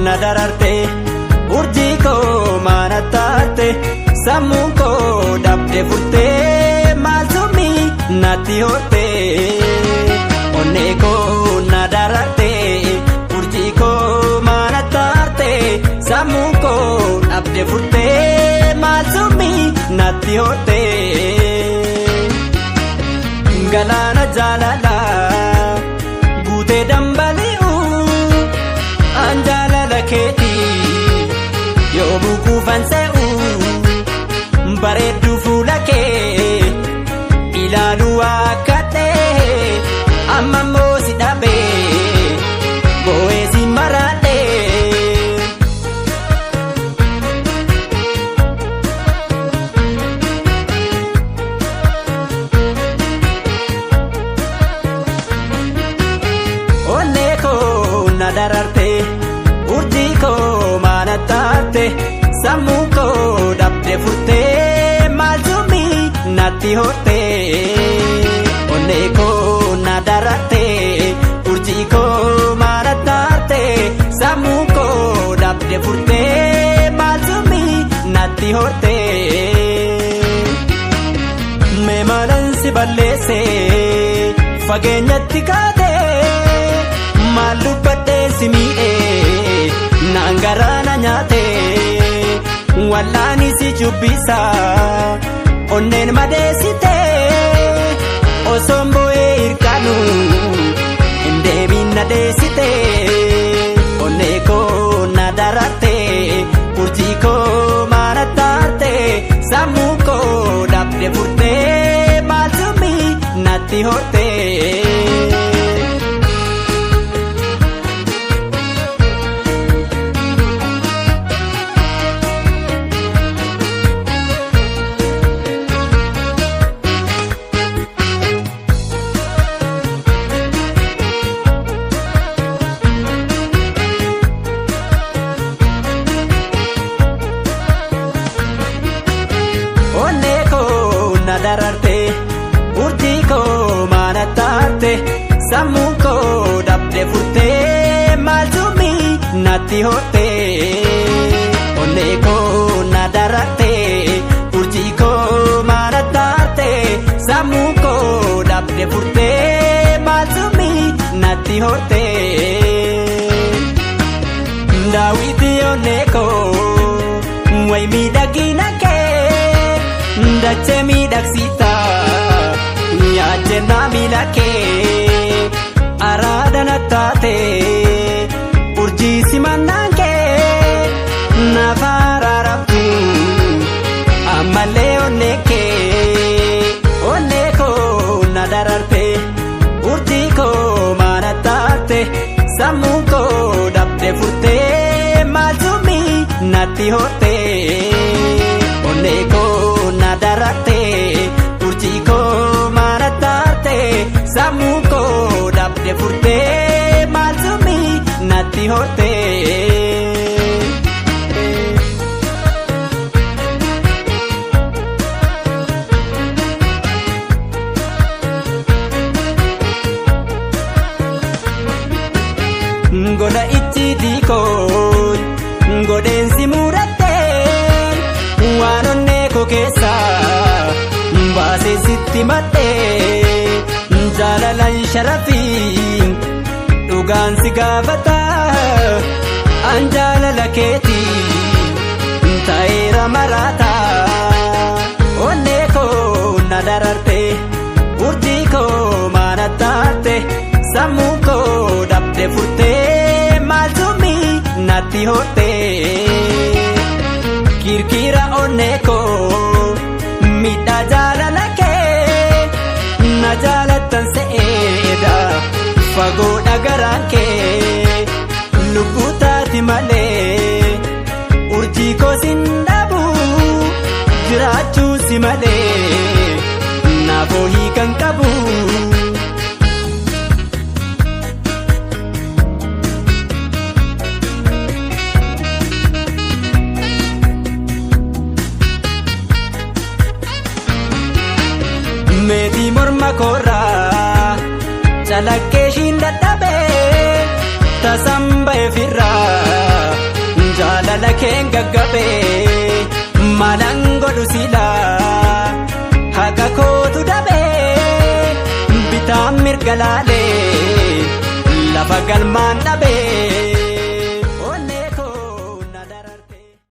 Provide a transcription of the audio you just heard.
na dararte urjii koo maana taate sammuun koo dhabde furtee maaltummi natti horte onnee koo na dararte urjii koo maana taate sammuun koo dhabde furtee maaltummi natti horte galaana jaalala guutee dambali'u anjaalala keetii yoo bukuufan se'u bareeddu fuula kee ilaaluu akka ta'e amma immoo si dhabee boo'ee si maraadhe. Onnee koo na dararte urjii koo maana taate sammuu koo dhabde furtee maaltummi natti horte onnee koo na dararte urjii koo maana taate sammuu koo dhabde furtee maaltummi natti horte mee maalan si balleesse fageenyatti kaate maal dubbadhee si miidhee naan garaana nyaate wallaani si jubbisa onneen madeessite osoon boo'ee hirkaanu hin deebiin na deessite onnee koo na dararte urjii koo maana taate sammuu koo dhabde furtee maaltummi natti horte. Onnee koo na dararte urjii koo maana taate sammuu koo dhabde furtee maaltummi natti horte onnee koo na dararte urjii koo maana taate sammuu koo dhabde furtee maaltummi natti horte daawwitii onnee koo way miidhagina dachee miidhagsita yaajjennaa miila kee araada na taate urjii simannaan kee naaf araarabdu ammallee onnee koo na dararte urjii koo maana taate sammuu koo dhabde furtee maaltummi natti horte onnee koo na dararte urjii koo maana taate sammuu koo dhabde furtee maaltummi natti horte. Goda icciitii koo godheensi muratte waan onnee koo keessaa baasee sitti madhee jaalalaan sharafii dhugaan si gaafata an jaalala keetii ta'eera maraata onnee koo na dararte urjii koo maana taate sammuu koo dhabde furtee maaltummi natti horte kirkira onnee koo miidhaa jaalala kee na jaalattan se'eeda fagoodha garaan kee lubbuu taati malee urjii koo sin dhabu jiraachuu si malee naafoo hiikan qabu. Meetii morma koorraa calaqqee shiin dadhabee tasaan ba'ee firraa jaalala keen gaggabee maalan godhu silaa haqa kootu dhabee bitaan mirga laalee lafa galmaan dhabee.